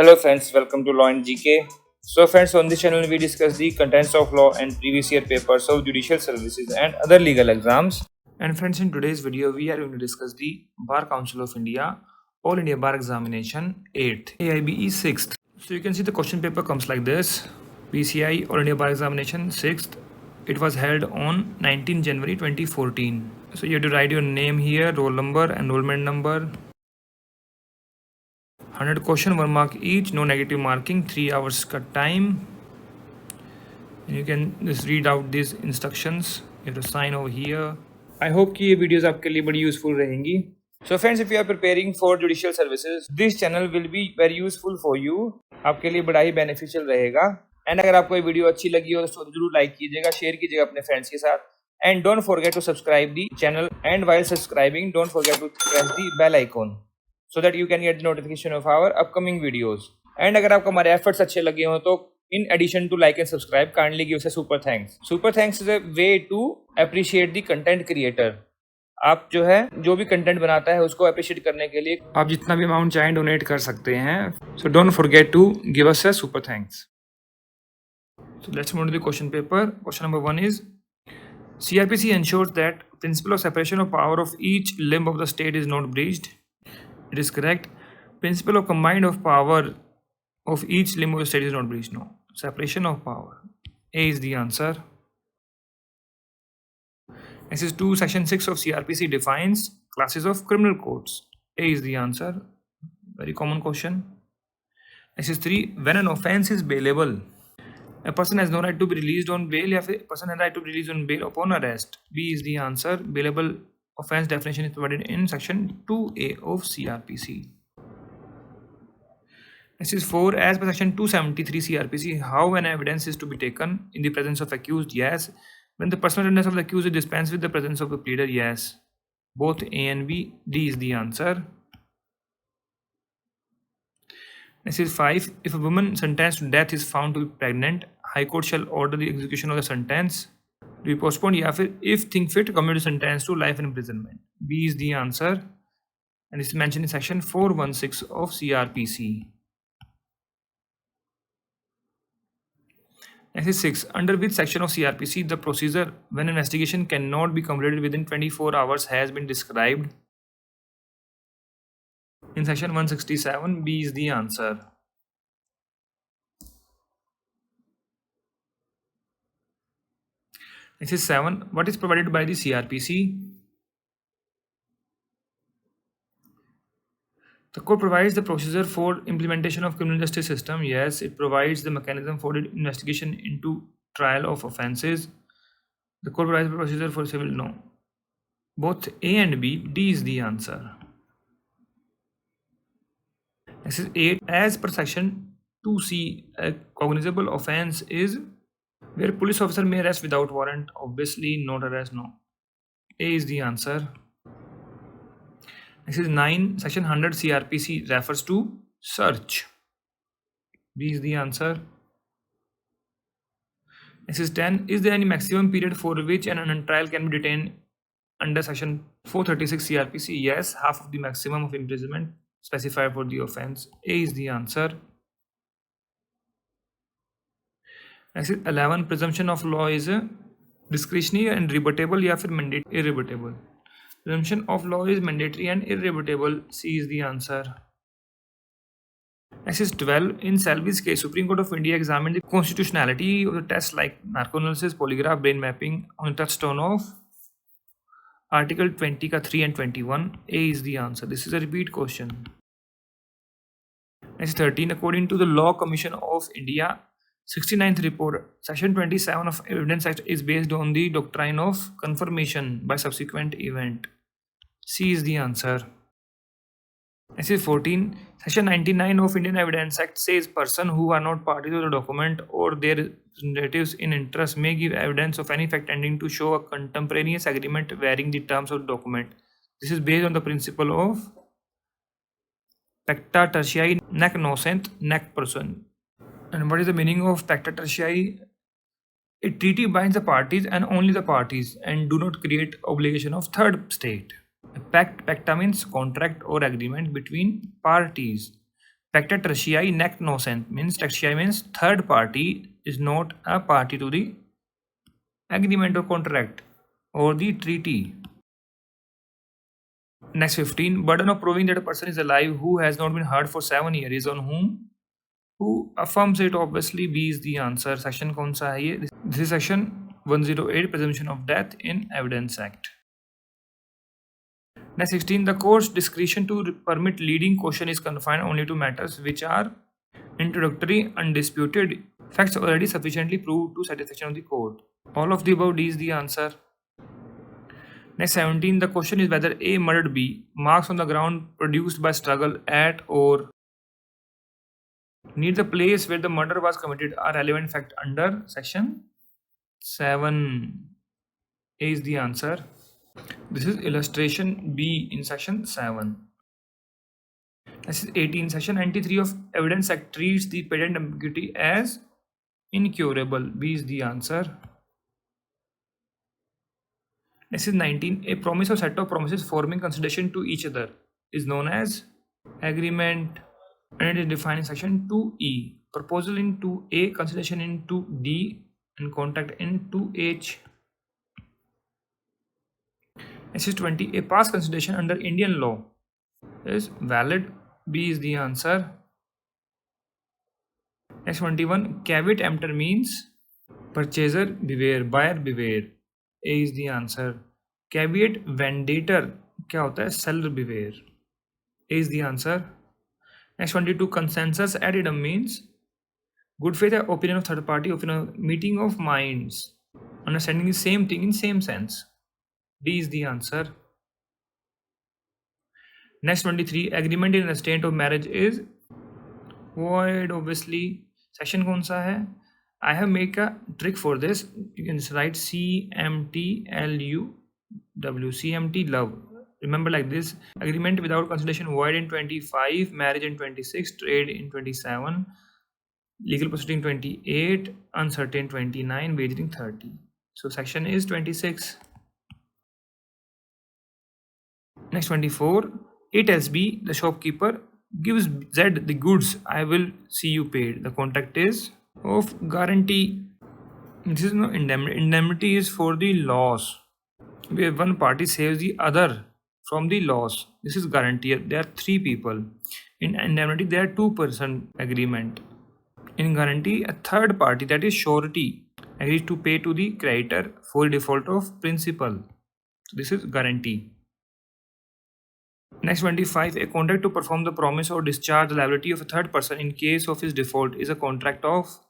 Hello friends, welcome to Law and GK. So friends, on this channel we discuss the contents of law and previous year papers of judicial services and other legal exams. And friends, in today's video we are going to discuss the Bar Council of India All India Bar Examination 8th, AIB 6th. So you can see the question paper comes like this. BCI All India Bar Examination 6th. It was held on 19 January 2014. So you have to write your name here, roll number, enrollment number. 100 question, 1 mark each, no negative marking, 3 hours cut time. And you can just read out these instructions. You have to sign over here. I hope कि ये videos आपके लिए बड़ी useful रहेंगी. So friends, if you are preparing for judicial services, this channel will be very useful for you. आपके लिए बड़ा ही beneficial रहेगा. And अगर आपको ये वीडियो अच्छी लगी हो तो जरूर लाइक कीजिएगा, शेयर कीजिएगा अपने फ्रेंड्स के साथ. And don't forget to subscribe the channel. And while subscribing, don't forget to press the bell icon, so that you can get the notification of our upcoming videos. And अगर आपको हमारे efforts अच्छे लगे हो तो in addition to like and subscribe, kindly give us a super thanks. Super thanks is a way to appreciate the content creator. आप जो है जो भी कंटेंट बनाता है उसको अप्रिशिएट करने के लिए आप जितना भी अमाउंट चाहें डोनेट कर सकते हैं. So don't forget to give us a super thanks. So let's move to the question paper. Question number 1 is CRPC ensures that principle of separation of power of each limb of the state is not breached. It is correct. Principle of combined of power of each limb of the state is not breached. No. Separation of power. A is the answer. This is 2. Section 6 of CRPC defines classes of criminal courts. A is the answer. Very common question. This is 3. When an offense is bailable, a person has no right to be released on bail, or a person has right to be released on bail upon arrest. B is the answer. Bailable offense definition is provided in section 2A of CRPC. This is 4. As per section 273 CRPC, how an evidence is to be taken in the presence of accused? Yes. When the personal address of the accused is dispensed with the presence of the pleader? Yes. Both A and B. D is the answer. This is 5. If a woman sentenced to death is found to be pregnant, High Court shall order the execution of the sentence to be postponed, या फिर if think fit commute the sentence to life imprisonment. B is the answer, and this is mentioned in section 416 of CRPC. Next is 6. Under which section of CRPC the procedure when investigation cannot be completed within 24 hours has been described? In section 167. B is the answer. This is 7. What is provided by the CRPC? The court provides the procedure for implementation of criminal justice system. Yes. It provides the mechanism for the investigation into trial of offences. The court provides the procedure for civil. No. Both A and B. D is the answer. This is 8. As per section 2C, a cognizable offence is where police officer may arrest without warrant. Obviously not arrest. No. A is the answer. This is 9. Section 100 CRPC refers to search. B is the answer. This is 10. Is there any maximum period for which an trial can be detained under section 436 CRPC? Yes. Half of the maximum of imprisonment specified for the offence. A is the answer. Next is 11. Presumption of law is discretionary and rebuttable या फिर mandatory irrebuttable. Presumption of law is mandatory and irrebuttable. C is the answer. Next is 12. In Selby's case, Supreme Court of India examined the constitutionality of the tests like narcoanalysis, polygraph, brain mapping on the touchstone of Article 20 का 3 and 21. A is the answer. This is a repeat question. Next is 13. According to the Law Commission of India 69th report, section 27 of Evidence Act is based on the doctrine of confirmation by subsequent event. C is the answer. This is 14. Section 99 of Indian Evidence Act says persons who are not parties to the document or their representatives in interest may give evidence of any fact tending to show a contemporaneous agreement varying the terms of the document. This is based on the principle of pacta tertiae nec nocent nec person. And what is the meaning of pacta tertiae? A treaty binds the parties and only the parties and do not create obligation of third state. A pacta means contract or agreement between parties. Pacta tertiae nec nocent means tertiae means third party is not a party to the agreement or contract or the treaty. Next 15. Burden of proving that a person is alive who has not been heard for 7 years is on whom? Who affirms it? Obviously, B is the answer. Section कौन सा है ये? This is section 108, presumption of death in Evidence Act. Next 16. The court's discretion to permit leading question is confined only to matters which are introductory, undisputed, facts already sufficiently proved to satisfaction of the court. All of the above, D is the answer. Next 17. The question is whether A murdered B. Marks on the ground produced by struggle at or near the place where the murder was committed are relevant fact under section 7. A is the answer. This is illustration B in section 7. This is 18. Section 93 of Evidence Act treats the patent ambiguity as incurable. B is the answer. This is 19. A promise or set of promises forming consideration to each other is known as agreement, and it is defined in section 2E. Proposal in 2A, consideration in 2D, and contract in 2H. This is 20. A past consideration under Indian law is valid. B is the answer. Next 21. Caveat emptor means purchaser beware, buyer beware. A is the answer. Caveat vendator क्या होता है? Seller beware. A is the answer. Next 22. Consensus ad idem means good faith opinion of third party, opinion meeting of minds, understanding the same thing in same sense. D is the answer. Next 23. Agreement in a state of marriage is void. Obviously. Section कौन सा है? I have make a trick for this. You can just write CMTLUW. CMT love. Remember like this. Agreement without consideration void in 25. Marriage in 26. Trade in 27. Legal proceeding 28. Uncertain 29. Wagering 30. So section is 26. Next 24. A tells B, the shopkeeper, gives Z the goods. I will see you paid. The contract is of guarantee. This is no indemnity. Indemnity is for the loss, where one party saves the other from the loss. This is guarantee. There are 3 people. In indemnity, there are 2-person agreement. In guarantee, a third party, that is surety, agrees to pay to the creditor for default of principal. So this is guarantee. Next 25. A contract to perform the promise or discharge the liability of a third person in case of his default is a contract of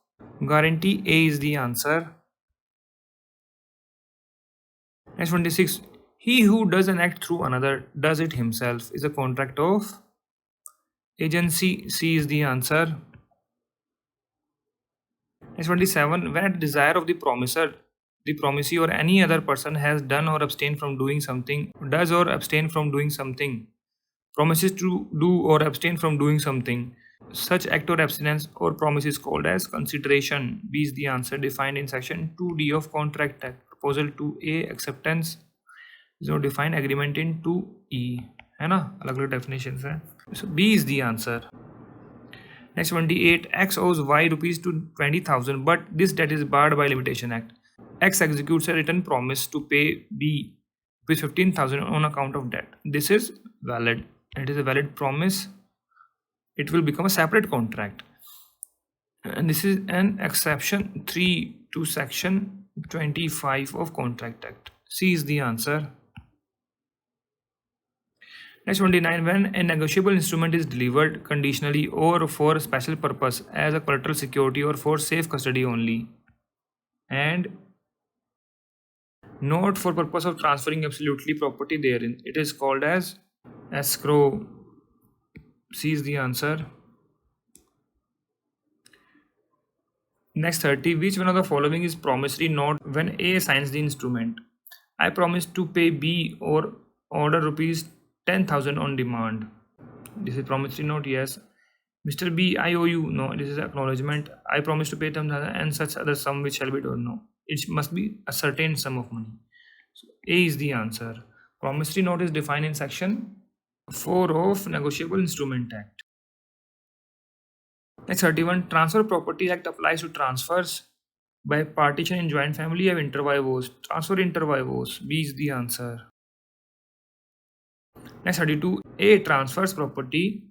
guarantee. A is the answer. Next 26. He who does an act through another does it himself is a contract of agency. C is the answer. Next 27. When at the desire of the promiser, the promisee or any other person has done or abstained from doing something, does or abstain from doing something, promises to do or abstain from doing something, such act or abstinence or promise is called as consideration. B is the answer, defined in section 2D of Contract Act. Proposal 2A, acceptance is not defined. Agreement in 2E. है ना, अलग अलग definitions हैं. So B is the answer. Next 28. X owes Y rupees to 20,000, but this debt is barred by Limitation Act. X executes a written promise to pay B with 15,000 on account of debt. This is valid. It is a valid promise. It will become a separate contract. And this is an exception 3 to section 25 of Contract Act. C is the answer. Next 29. When a negotiable instrument is delivered conditionally or for a special purpose as a collateral security or for safe custody only, and not for purpose of transferring absolutely property therein, it is called as escrow. C is the answer. Next 30. Which one of the following is promissory note when A signs the instrument? I promise to pay B or order rupees 10,000 on demand. This is promissory note, yes. Mr. B, I owe you. No, this is acknowledgement. I promise to pay 10,000 and such other sum which shall be done. No, it must be a certain sum of money. So A is the answer. Promissory note is defined in section 4 of Negotiable Instrument Act. Next 31, Transfer Property Act applies to transfers by partition in joint family of inter vivos. Transfer inter vivos. B is the answer. Next 32, A transfers property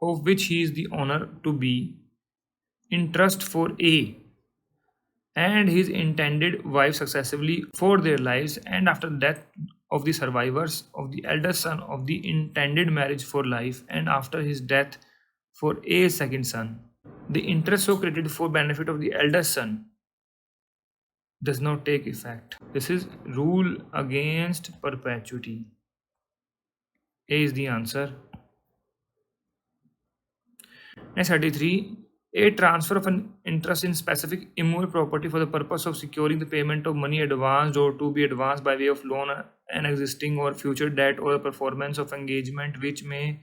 of which he is the owner to B in trust for A and his intended wife successively for their lives and after death of the survivors of the eldest son of the intended marriage for life and after his death for A's second son. The interest so created for benefit of the eldest son does not take effect. This is rule against perpetuity. A is the answer. Next 33. A transfer of an interest in specific immovable property for the purpose of securing the payment of money advanced or to be advanced by way of loan, an existing or future debt, or the performance of engagement which may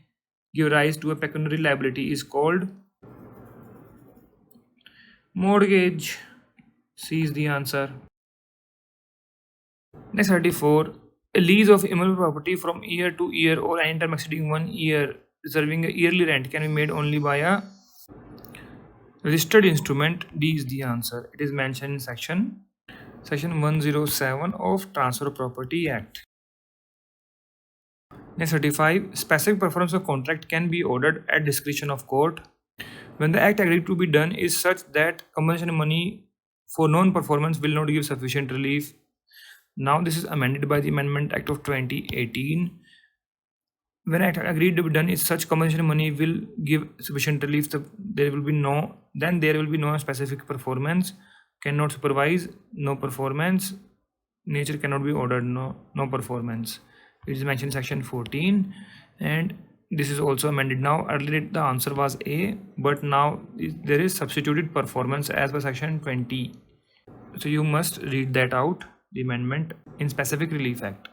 give rise to a pecuniary liability is called mortgage. C is the answer. Next 34. A lease of immovable property from year to year or any time exceeding 1 year reserving a yearly rent can be made only by a registered instrument. D is the answer. It is mentioned in section 107 of Transfer of Property Act. Next 35. Specific performance of contract can be ordered at discretion of court when the act agreed to be done is such that compensation money for non-performance will not give sufficient relief. Now this is amended by the Amendment Act of 2018. When act agreed to be done is such compensation money will give sufficient relief, there will be no specific performance, cannot supervise, no performance, nature cannot be ordered, no performance. It is mentioned in section 14 and this is also amended now. Earlier the answer was A, but now there is substituted performance as per section 20. So you must read that out, the amendment in Specific Relief Act.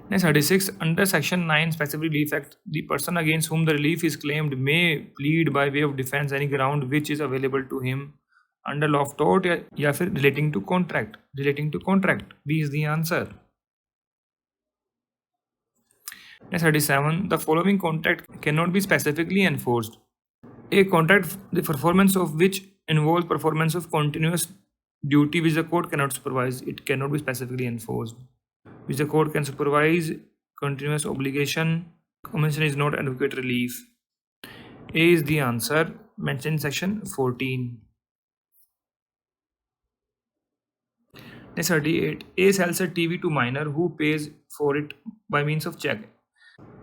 Next 36. Under section 9 Specific Relief Act, the person against whom the relief is claimed may plead by way of defense any ground which is available to him under law of tort या फिर relating to contract. B is the answer. Next 37. The following contract cannot be specifically enforced. A contract the performance of which involves performance of continuous duty which the court cannot supervise. It cannot be specifically enforced. Which the court can supervise, continuous obligation, compensation is not adequate relief. A is the answer, mentioned in section 14. Next 38. A sells a TV to minor who pays for it by means of check.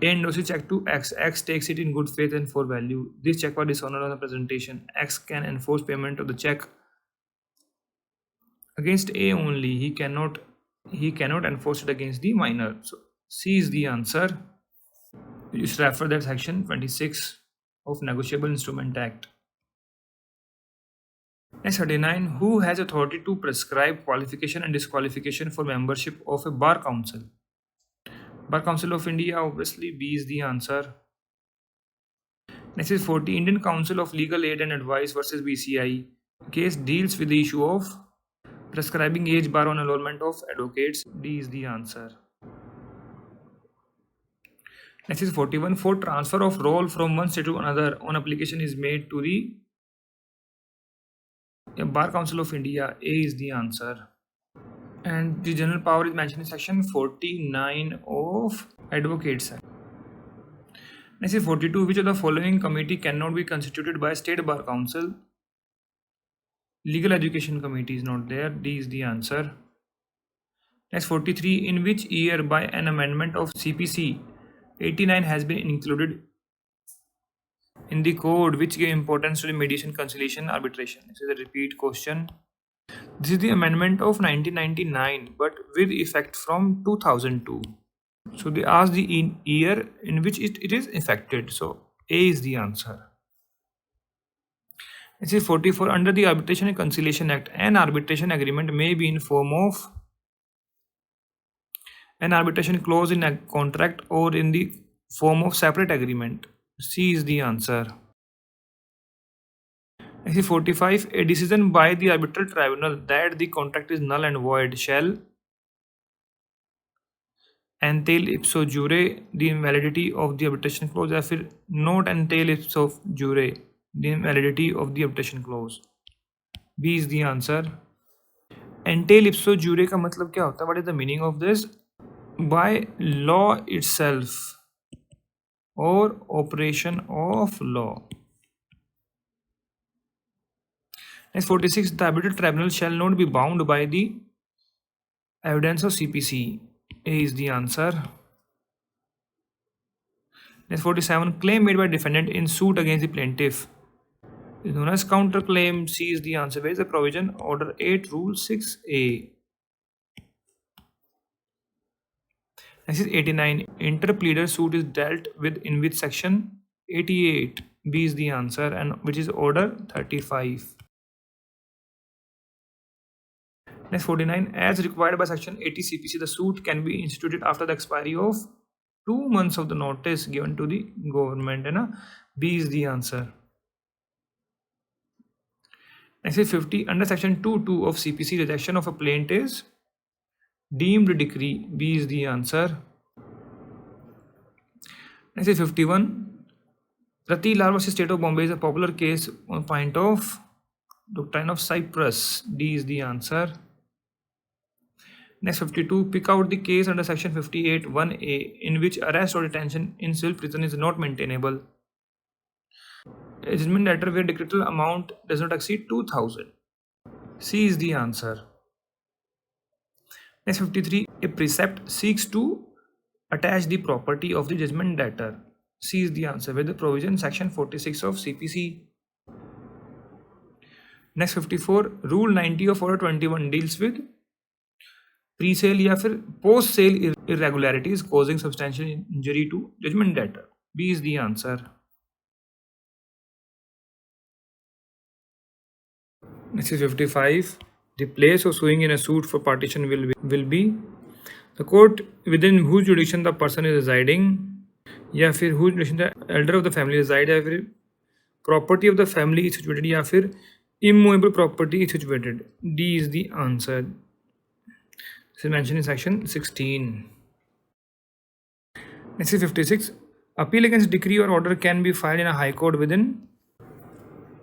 A endorses check to X. X takes it in good faith and for value. This check was dishonored on the presentation. X can enforce payment of the check against A only. He cannot enforce it against the minor. So C is the answer. You just refer that section 26 of Negotiable Instrument Act. Next 39. Who has authority to prescribe qualification and disqualification for membership of a bar council? Bar Council of India, obviously B is the answer. Next is 40. Indian Council of Legal Aid and Advice versus BCI. Case deals with the issue of prescribing age bar on enrollment of advocates. D is the answer. Next is 41. For transfer of role from one state to another on application is made to the Bar Council of India. A is the answer. And the general power is mentioned in section 49 of Advocates Act. Next is 42. Which of the following committee cannot be constituted by State Bar Council? Legal Education Committee is not there. D is the answer. Next 43. In which year by an amendment of CPC 89 has been included in the code which gave importance to the mediation, conciliation, arbitration? This is a repeat question. This is the amendment of 1999 but with effect from 2002. So they ask the year in which it is effected. So A is the answer. This is 44. Under the Arbitration and Conciliation Act, an arbitration agreement may be in form of an arbitration clause in a contract or in the form of separate agreement. C is the answer. This is 45. A decision by the arbitral tribunal that the contract is null and void shall entail ipso jure the invalidity of the arbitration clause या फिर not entail ipso jure the invalidity of the arbitration clause. B is the answer. Entail ipso jure का मतलब क्या होता है? What is the meaning of this? By law itself or operation of law. Next 46, the arbitral tribunal shall not be bound by the evidence of CPC. A is the answer. Next 47, claim made by defendant in suit against the plaintiff is known as counterclaim. C is the answer. Where is the provision? Order 8, Rule 6A. Next is 89, interpleader suit is dealt with in which section? 88. B is the answer, and which is order 35. Next 49, as required by section 80 CPC, the suit can be instituted after the expiry of 2 months of the notice given to the government. B is the answer. Next is 50, under section 2(2) of CPC, rejection of a plaintiff is deemed decree. B is the answer. Next is 51, Rati Lal vs State of Bombay is a popular case on point of doctrine of Cyprus. D is the answer. Next 52, pick out the case under section 58 1A in which arrest or detention in civil prison is not maintainable. A judgment debtor where decretal amount does not exceed 2,000. C is the answer. Next 53, a precept seeks to attach the property of the judgment debtor. C is the answer, with the provision section 46 of CPC. Next 54, Rule 90 of Order 21 deals with pre-sale या फिर post-sale irregularities causing substantial injury to judgment debtor. B is the answer. Next is 55. The place of suing in a suit for partition will be the court within whose jurisdiction the person is residing, या फिर whose jurisdiction the elder of the family reside, या फिर property of the family is situated, या फिर immovable property is situated. D is the answer. This is mentioned in section 16. Next is 56. Appeal against decree or order can be filed in a high court within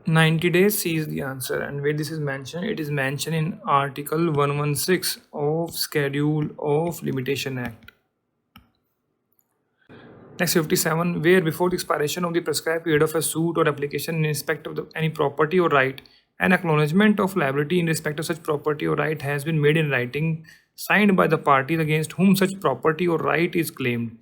90 days. C is the answer. And where this is mentioned, it is mentioned in Article 116 of Schedule of Limitation Act. Next 57, where before the expiration of the prescribed period of a suit or application in respect of any property or right, an acknowledgement of liability in respect of such property or right has been made in writing, signed by the parties against whom such property or right is claimed,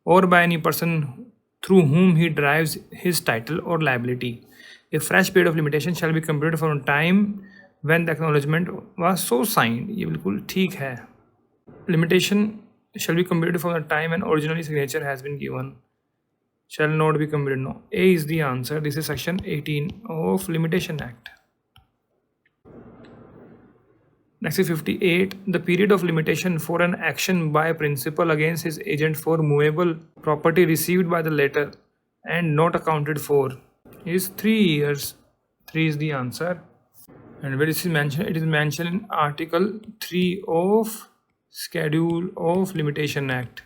or by any person through whom he derives his title or liability. A fresh period of limitation shall be computed from time when the acknowledgement was so signed. ये बिल्कुल ठीक है. Limitation shall be computed from the time when originally signature has been given. Shall not be computed. No. A is the answer. This is section 18 of Limitation Act. Next is 58. The period of limitation for an action by a principal against his agent for movable property received by the latter and not accounted for is 3 years. 3 is the answer. And where this is mentioned, it is mentioned in Article 3 of Schedule of Limitation Act.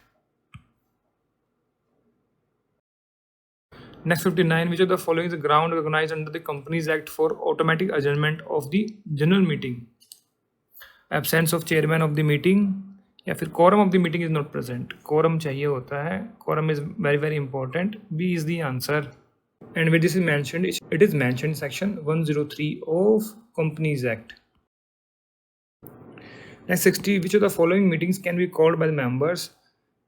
Next 59, which of the following is the ground recognized under the Companies Act for automatic adjournment of the general meeting? Absence of chairman of the meeting, या फिर quorum of the meeting is not present. Quorum चाहिए होता है. Quorum is very very important. B is the answer. And where this is mentioned, it is mentioned in section 103 of Companies Act. Next 60, which of the following meetings can be called by the members?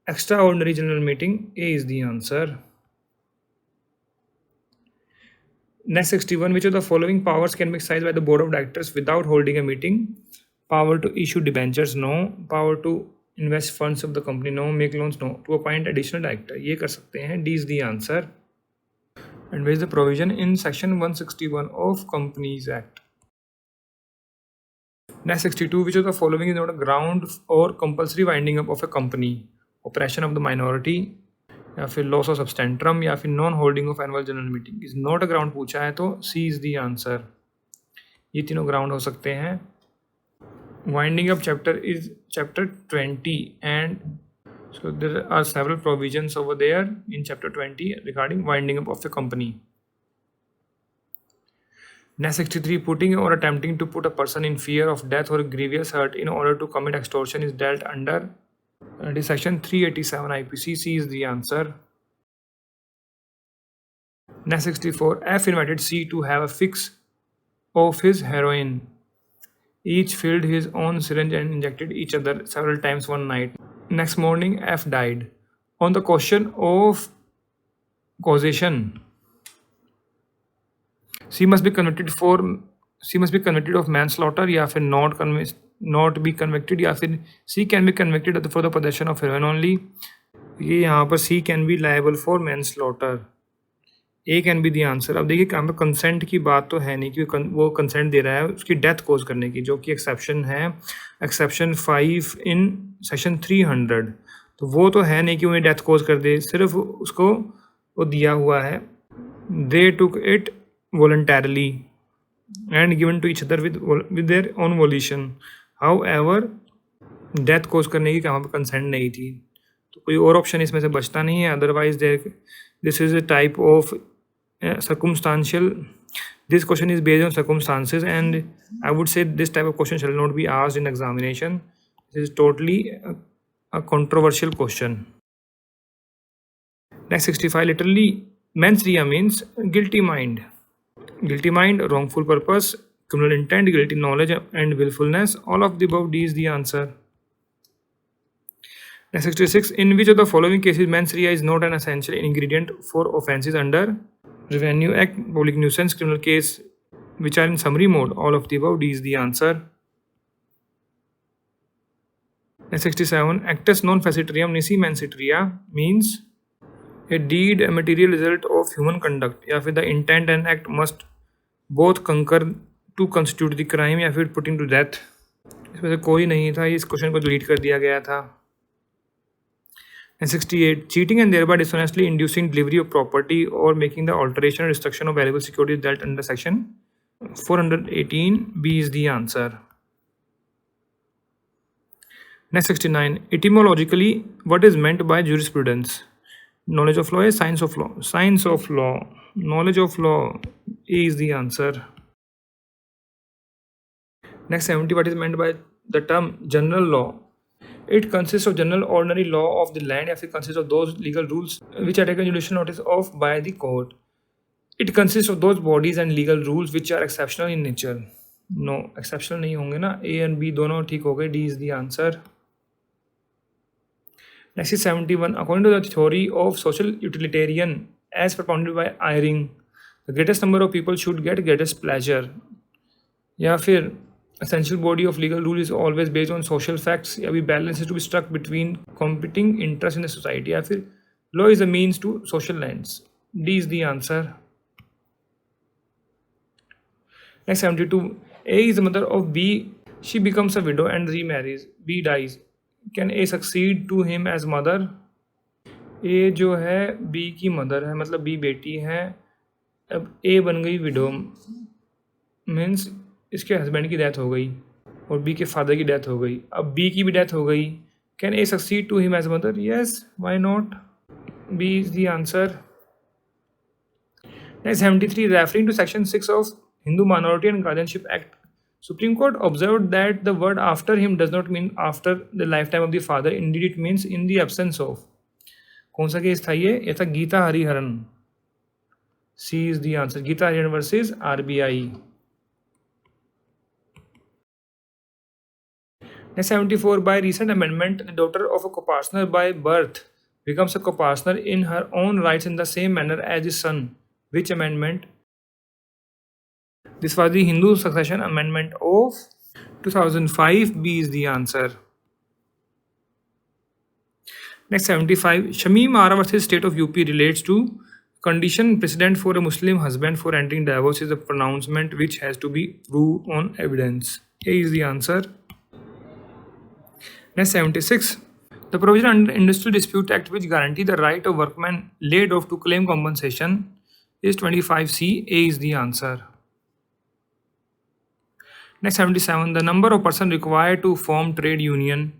Extraordinary general meeting. A is the answer. Next 61, which of the following powers can be exercised by the board of directors without holding a meeting? Power to issue debentures, no. Power to invest funds of the company, no. Make loans, no. To appoint additional director, ये कर सकते हैं. D is the answer. And where is the provision? In section 161 of Companies Act. Next 62, which of the following is not a ground or compulsory winding up of a company? Oppression of the minority, या फिर loss of substantrum, या फिर non holding of annual general meeting is not a ground पूछा है तो C is the answer. ये तीनों ground हो सकते हैं. Winding up chapter is chapter 20, and so there are several provisions over there in chapter 20 regarding winding up of the company. Next 63, putting or attempting to put a person in fear of death or grievous hurt in order to commit extortion is dealt under this section 387 IPC. C is the answer. Next 64, F invited C to have a fix of his heroin. Each filled his own syringe and injected each other several times one night. Next morning, F died. On the question of causation, C must be convicted of manslaughter या फिर not be convicted या फिर C can be convicted for the possession of heroin only. ये यहाँ पर C can be liable for manslaughter. A can be the answer. अब देखिए यहाँ पर कंसेंट की बात तो है नहीं कि वो कंसेंट दे रहा है उसकी डेथ कोज करने की, जो कि एक्सेप्शन है, एक्सेप्शन 5 इन सेक्शन 300. तो वो तो है नहीं कि उन्हें डेथ कोज कर दे, सिर्फ उसको वो दिया हुआ है they took it voluntarily and given to each other with their own volition. However death cause करने की कहाँ पर कंसेंट नहीं थी, तो कोई और ऑप्शन इसमें से बचता नहीं है. Otherwise this is a type of circumstantial. This question is based on circumstances, and I would say this type of question shall not be asked in examination. This is totally a controversial question. Next 65, literally mens rea means guilty mind. Guilty mind, wrongful purpose, criminal intent, guilty knowledge and willfulness. All of the above, D is the answer. Next 66, in which of the following cases mens rea is not an essential ingredient for offences under Revenue Act, public nuisance, criminal case, which are in summary mode? All of the above, D is the answer. Next 67, actus non facitorium nisi mensit rea means a deed, a material result of human conduct, या फिर the intent and act must both concur to constitute the crime, या फिर putting to death. इसमें से कोई नहीं था, इस क्वेश्चन को डिलीट कर दिया गया था. And 68, cheating and thereby dishonestly inducing delivery of property or making the alteration or destruction of valuable security is dealt under section 418. B is the answer. Next 69, etymologically, what is meant by jurisprudence? Knowledge of law is science of law. Science of law, knowledge of law. A is the answer. Next 70, what is meant by the term general law? It consists of general ordinary law of the land, या फिर consists of those legal rules which are taken judicial notice of by the court. It consists of those bodies and legal rules which are exceptional in nature. No, exceptional नहीं होंगे ना. A and B दोनों ठीक हो गए. D is the answer. Next is 71. According to the theory of social utilitarian as propounded by Eyring, the greatest number of people should get greatest pleasure. या फिर essential body of legal rule is always based on social facts, या भी balance is to be struck between competing interests in the society, या फिर law is a means to social ends. D is the answer. Next 72, A is the mother of B. She becomes a widow and remarries. B dies. Can A succeed to him as mother? A जो है B की mother है, मतलब B बेटी है. अब A बन गई विडो, मीन्स इसके हस्बैंड की डेथ हो गई और बी के फादर की डेथ हो गई. अब बी की भी डेथ हो गई. Can A succeed to him as mother? Yes, why not. B is the answer. Next 73, referring to section 6 of Hindu Minority and Guardianship Act, Supreme Court observed that the word after him does not mean after the lifetime of the father, indeed it means in the absence of. कौन सा case था ये था Gita Hariharan. C is the answer. Gita Hariharan versus RBI. Next 74, by recent amendment, the daughter of a co-partner by birth becomes a co-partner in her own rights in the same manner as the son. Which amendment? This was the Hindu Succession Amendment of 2005. B is the answer. Next 75, Shamim Ara versus State of UP relates to condition precedent for a Muslim husband for entering divorce is a pronouncement which has to be proved on evidence. A is the answer. Next 76, the provision under Industrial Dispute Act which guarantee the right of workmen laid off to claim compensation is 25C. A is the answer. Next 77, the number of persons required to form trade union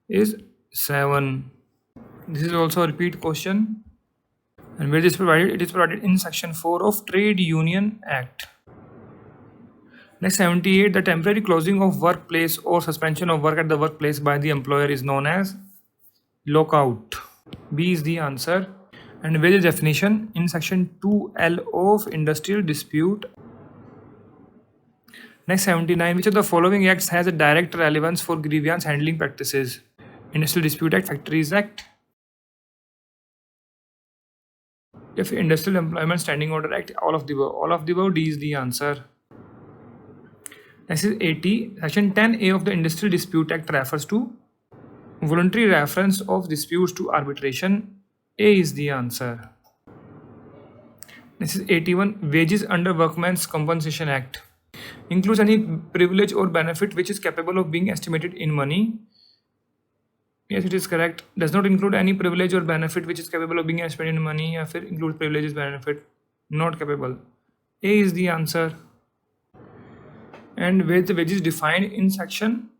is 7. This is also a repeat question. And where it is provided? It is provided in section 4 of Trade Union Act. Next 78, the temporary closing of workplace or suspension of work at the workplace by the employer is known as lockout. B is the answer. And various definition in section 2L of industrial dispute. Next 79, which of the following acts has a direct relevance for grievance handling practices? Industrial Dispute Act, Factories Act, if Industrial Employment Standing Order Act, all of the above. All of the above, D is the answer. Next is 80. Section 10A of the Industrial Dispute Act refers to voluntary reference of disputes to arbitration. A is the answer. This is 81. Wages under Workmen's Compensation Act includes any privilege or benefit which is capable of being estimated in money. Yes, it is correct. Does not include any privilege or benefit which is capable of being estimated in money, or includes privileges, benefit, not capable. A is the answer. And where the wages defined in section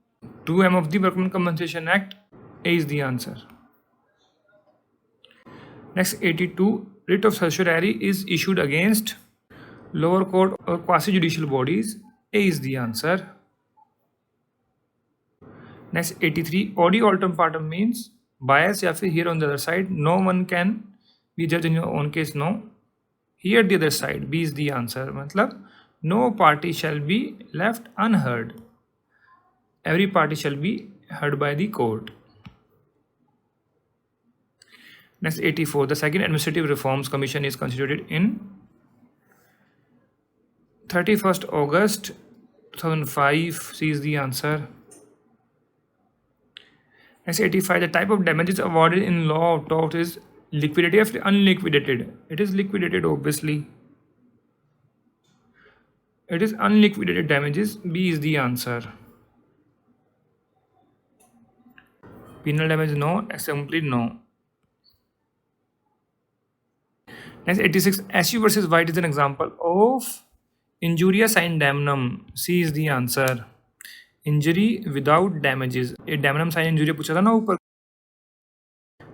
2M of the Workmen's Compensation Act, A is the answer. Next 82, writ of certiorari is issued against lower court or quasi-judicial bodies. A is the answer. Next 83, odi altum partem means bias या फिर here on the other side, no one can be judged in your own case, no. Here the other side, B is the answer. मतलब no party shall be left unheard. Every party shall be heard by the court. Next 84, the second Administrative Reforms Commission is constituted in 31st August 2005. C is the answer. Next 85, the type of damages awarded in law of tort is liquidated or unliquidated. It is liquidated, obviously. It is unliquidated damages. B is the answer. Penal damage, no. Exemplary, no. Next 86, SU versus White is an example of injurious in damnum. C is the answer. Injury without damages. A damnum sign injury पूछा था ना ऊपर.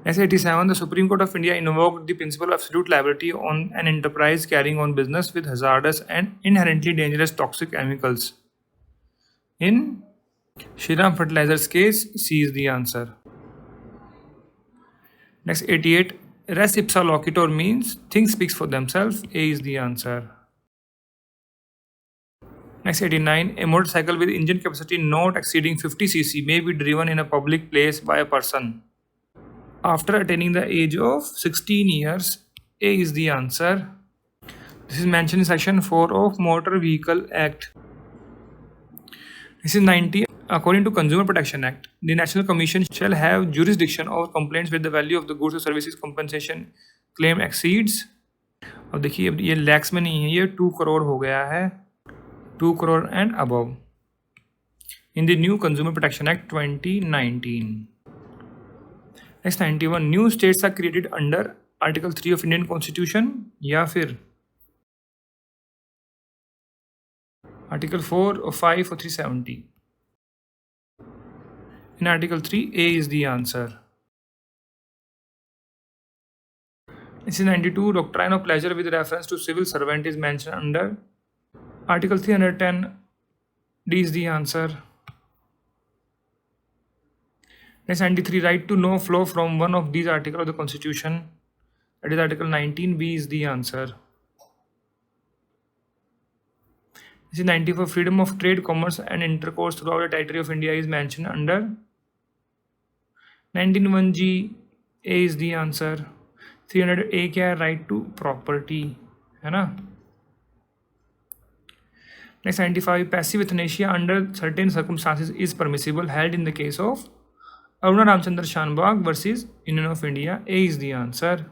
Next 87, the Supreme Court of India invoked the principle of absolute liability on an enterprise carrying on business with hazardous and inherently dangerous toxic chemicals. In Shriram Fertilizers case, C is the answer. Next 88, res ipsa loquitur means things speaks for themselves. A is the answer. Next 89, a motorcycle with engine capacity not exceeding 50 cc may be driven in a public place by a person after attaining the age of 16 years. A is the answer. This is mentioned in section 4 of Motor Vehicle Act. This is 90. According to Consumer Protection Act, the National Commission shall have jurisdiction over complaints where the value of the goods or services compensation claim exceeds. अब देखिए, अब ये लैक्स में नहीं है, ये 2 करोड़ हो गया है, 2 crore and above in the new Consumer Protection Act 2019. Next 91, new states are created under Article 3 of Indian Constitution या फिर Article 4 or 5 or 370. In Article 3, A is the answer. This is 92, doctrine of pleasure with reference to civil servant is mentioned under Article 310. D is the answer. Next 93, right to know flow from one of these articles of the Constitution. That is Article 19. B is the answer. This is 94, freedom of trade, commerce and intercourse throughout the territory of India is mentioned under 191G. A is the answer. 300A क्या है? Right to property है ना. Next 95, passive euthanasia under certain circumstances is permissible held in the case of Aruna Ramchandra Shanbag versus Union of India. A is the answer.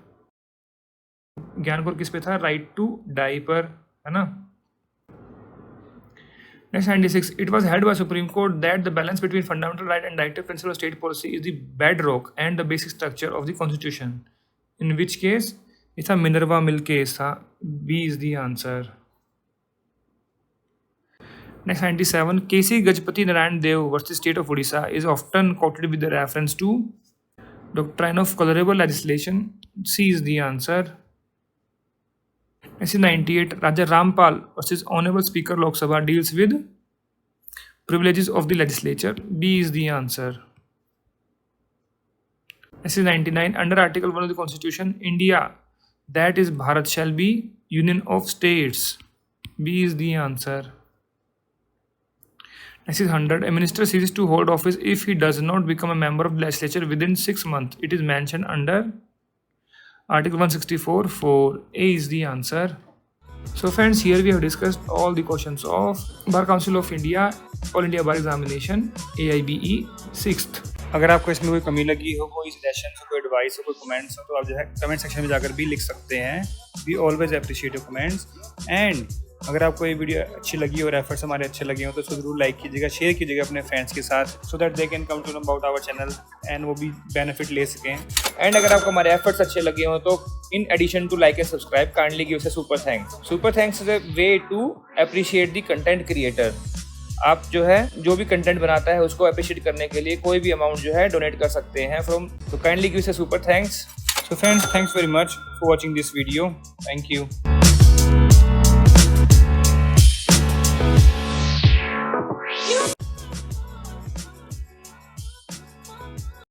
Gyanpur किस पे था? Right to die पर है ना. Next 96, it was held by Supreme Court that the balance between fundamental right and directive principle of state policy is the bedrock and the basic structure of the Constitution. In which case, it's a Minerva Mill case. B is the answer. Next 97, K.C. Gajapati Narayan Dev versus State of Odisha is often quoted with the reference to doctrine of colorable legislation. C is the answer. Next is 98. Raja Rampal versus Honorable Speaker Lok Sabha deals with privileges of the legislature. B is the answer. This is 99. Under Article 1 of the Constitution, India, that is Bharat, shall be Union of States. B is the answer. This is 100. A minister ceases to hold office if he does not become a member of the legislature within 6 months. It is mentioned under Article 164(4). A is the answer. So friends, here we have discussed all the questions of Bar Council of India, All India Bar Examination, AIBE 6th. अगर आपको इसमें कोई कमी लगी हो, कोई suggestion हो, कोई एडवाइस हो, कोई कमेंट्स हो, तो आप जो है कमेंट सेक्शन में जाकर भी लिख सकते हैं. We always appreciate your comments. And अगर आपको ये वीडियो अच्छी लगी और एफर्ट्स हमारे अच्छे लगे हो तो उसको जरूर लाइक कीजिएगा, शेयर कीजिएगा अपने फ्रेंड्स के साथ, so that they can come to know about our channel and वो भी बेनिफिट ले सकें. एंड अगर आपको हमारे एफर्ट्स अच्छे लगे हो तो in addition to like and subscribe kindly give us a super thanks. Super thanks is a way to appreciate the content creator. आप जो है जो भी कंटेंट बनाता है उसको अप्रिशिएट करने के लिए कोई भी अमाउंट जो है डोनेट कर सकते हैं फ्रॉम, तो kindly give us a super thanks. So friends, thanks very much for watching this video. Thank you.